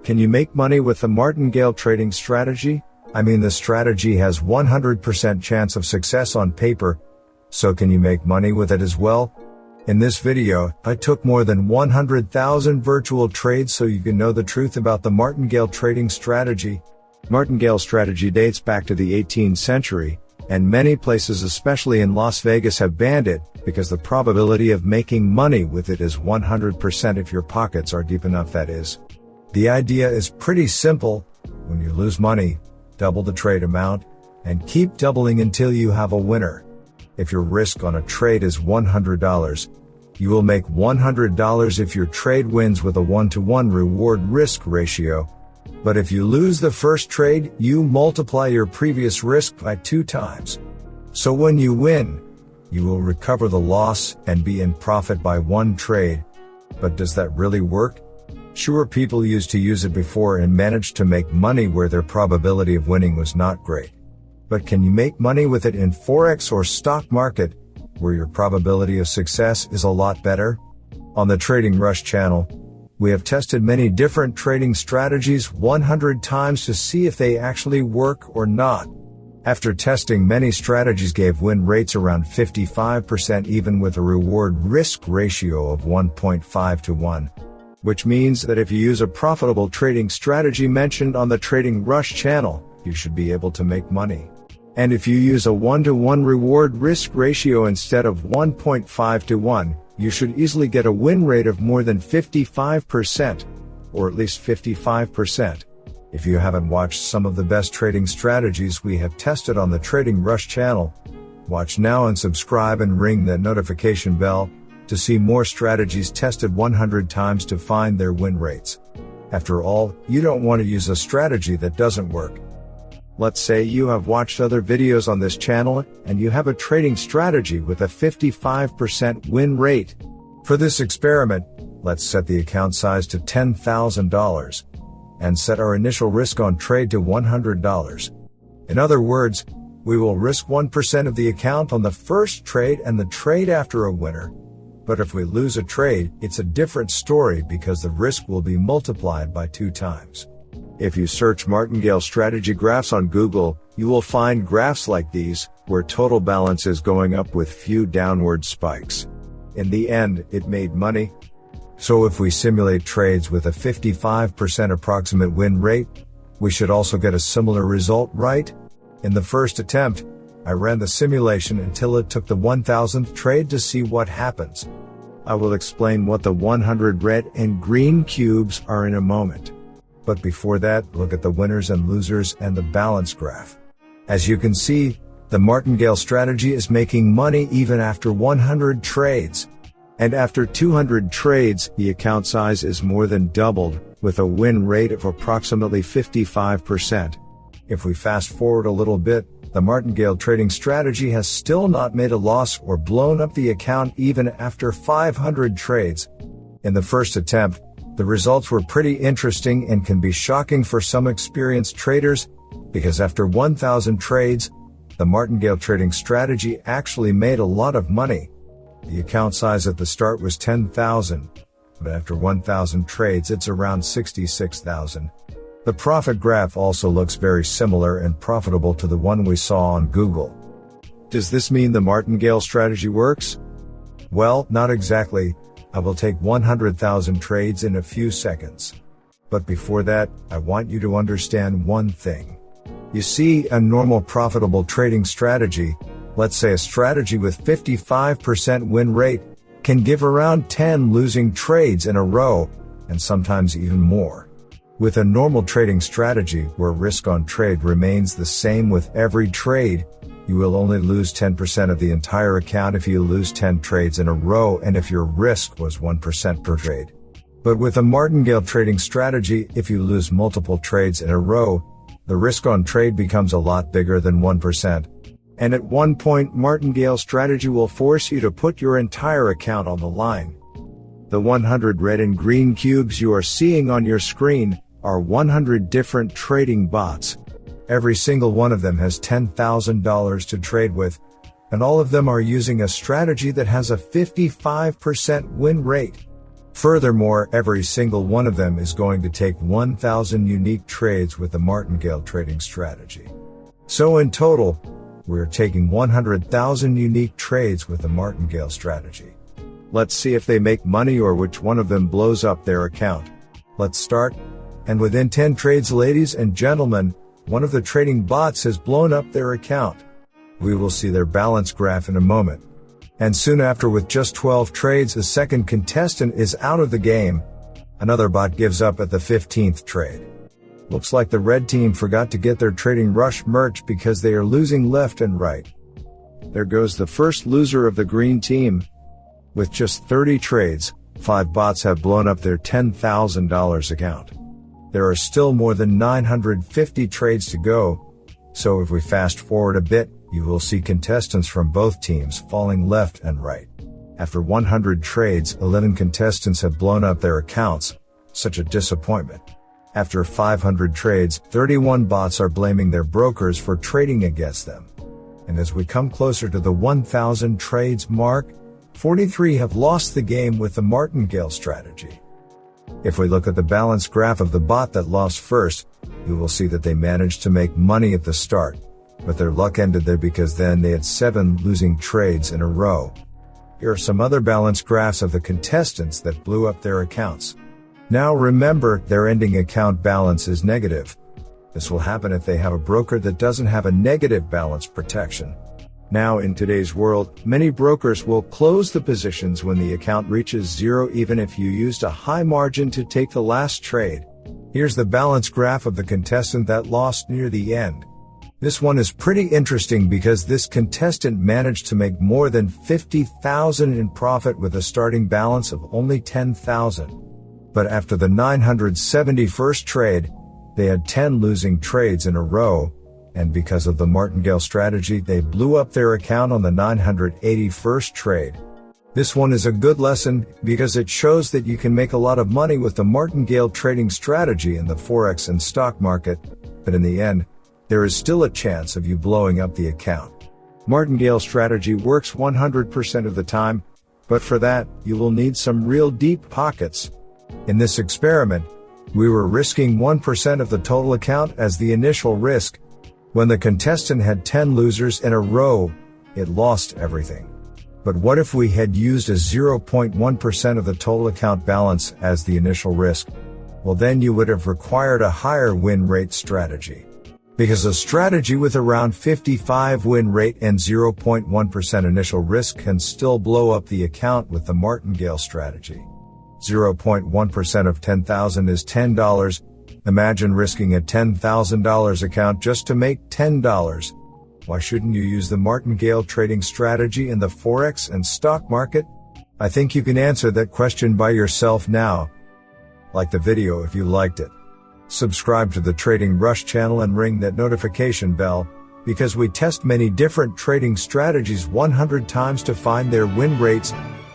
Can you make money with the martingale trading strategy? I mean, the strategy has 100% chance of success on paper, so can you make money with it as well? In this video, I took more than 100,000 virtual trades so you can know the truth about the martingale trading strategy. Martingale strategy dates back to the 18th century, and many places, especially in Las Vegas, have banned it because the probability of making money with it is 100% if your pockets are deep enough, that is. The idea is pretty simple. When you lose money, double the trade amount, and keep doubling until you have a winner. If your risk on a trade is $100, you will make $100 if your trade wins with a 1-to-1 reward-risk ratio. But if you lose the first trade, you multiply your previous risk by 2 times. So when you win, you will recover the loss and be in profit by 1 trade. But does that really work? Sure, people used to use it before and managed to make money where their probability of winning was not great. But can you make money with it in Forex or stock market, where your probability of success is a lot better? On the Trading Rush channel, we have tested many different trading strategies 100 times to see if they actually work or not. After testing, many strategies gave win rates around 55% even with a reward-risk ratio of 1.5 to 1. Which means that if you use a profitable trading strategy mentioned on the Trading Rush channel, you should be able to make money. And if you use a 1-to-1 reward-risk ratio instead of 1.5 to 1, you should easily get a win rate of more than 55%, or at least 55%. If you haven't watched some of the best trading strategies we have tested on the Trading Rush channel, watch now and subscribe and ring the notification bell to see more strategies tested 100 times to find their win rates. After all, you don't want to use a strategy that doesn't work. Let's say you have watched other videos on this channel and you have a trading strategy with a 55% win rate. For this experiment, let's set the account size to $10,000 and set our initial risk on trade to $100. In other words, we will risk 1% of the account on the first trade and the trade after a winner. But if we lose a trade, it's a different story because the risk will be multiplied by 2 times. If you search martingale strategy graphs on Google, you will find graphs like these, where total balance is going up with few downward spikes. In the end, it made money. So if we simulate trades with a 55% approximate win rate, we should also get a similar result, right? In the first attempt, I ran the simulation until it took the 1000th trade to see what happens. I will explain what the 100 red and green cubes are in a moment. But before that, look at the winners and losers and the balance graph. As you can see, the martingale strategy is making money even after 100 trades. And after 200 trades, the account size is more than doubled, with a win rate of approximately 55%. If we fast forward a little bit, the martingale trading strategy has still not made a loss or blown up the account even after 500 trades. In the first attempt, the results were pretty interesting and can be shocking for some experienced traders, because after 1,000 trades, the martingale trading strategy actually made a lot of money. The account size at the start was 10,000, but after 1,000 trades it's around 66,000. The profit graph also looks very similar and profitable to the one we saw on Google. Does this mean the martingale strategy works? Well, not exactly. I will take 100,000 trades in a few seconds. But before that, I want you to understand one thing. You see, a normal profitable trading strategy, let's say a strategy with 55% win rate, can give around 10 losing trades in a row, and sometimes even more. With a normal trading strategy where risk on trade remains the same with every trade, you will only lose 10% of the entire account if you lose 10 trades in a row and if your risk was 1% per trade. But with a martingale trading strategy, if you lose multiple trades in a row, the risk on trade becomes a lot bigger than 1%. And at one point, martingale strategy will force you to put your entire account on the line. The 100 red and green cubes you are seeing on your screen are 100 different trading bots. Every single one of them has $10,000 to trade with, and all of them are using a strategy that has a 55% win rate. Furthermore, every single one of them is going to take 1,000 unique trades with the martingale trading strategy. So in total, we're taking 100,000 unique trades with the martingale strategy. Let's see if they make money or which one of them blows up their account. Let's start. And within 10 trades, ladies and gentlemen, one of the trading bots has blown up their account. We will see their balance graph in a moment. And soon after, with just 12 trades, the second contestant is out of the game. Another bot gives up at the 15th trade. Looks like the red team forgot to get their Trading Rush merch because they are losing left and right. There goes the first loser of the green team. With just 30 trades, 5 bots have blown up their $10,000 account. There are still more than 950 trades to go, so if we fast forward a bit, you will see contestants from both teams falling left and right. After 100 trades, 11 contestants have blown up their accounts. Such a disappointment. After 500 trades, 31 bots are blaming their brokers for trading against them. And as we come closer to the 1,000 trades mark, 43 have lost the game with the martingale strategy. If we look at the balance graph of the bot that lost first, you will see that they managed to make money at the start, but their luck ended there because then they had 7 losing trades in a row. Here are some other balance graphs of the contestants that blew up their accounts. Now remember, their ending account balance is negative. This will happen if they have a broker that doesn't have a negative balance protection. Now in today's world, many brokers will close the positions when the account reaches 0 even if you used a high margin to take the last trade. Here's the balance graph of the contestant that lost near the end. This one is pretty interesting because this contestant managed to make more than $50,000 in profit with a starting balance of only $10,000. But after the 971st trade, they had 10 losing trades in a row, and because of the martingale strategy, they blew up their account on the 981st trade. This one is a good lesson because it shows that you can make a lot of money with the martingale trading strategy in the Forex and stock market, but in the end, there is still a chance of you blowing up the account. Martingale strategy works 100% of the time, but for that, you will need some real deep pockets. In this experiment, we were risking 1% of the total account as the initial risk. When the contestant had 10 losers in a row, it lost everything. But what if we had used a 0.1% of the total account balance as the initial risk? Well, then you would have required a higher win rate strategy. Because a strategy with around 55 win rate and 0.1% initial risk can still blow up the account with the martingale strategy. 0.1% of 10,000 is $10. Imagine risking a $10,000 account just to make $10. Why shouldn't you use the martingale trading strategy in the Forex and stock market? I think you can answer that question by yourself now. Like the video if you liked it. Subscribe to the Trading Rush channel and ring that notification bell, because we test many different trading strategies 100 times to find their win rates,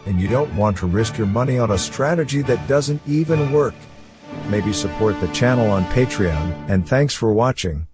and you don't want to risk your money on a strategy that doesn't even work. Maybe support the channel on Patreon, and thanks for watching.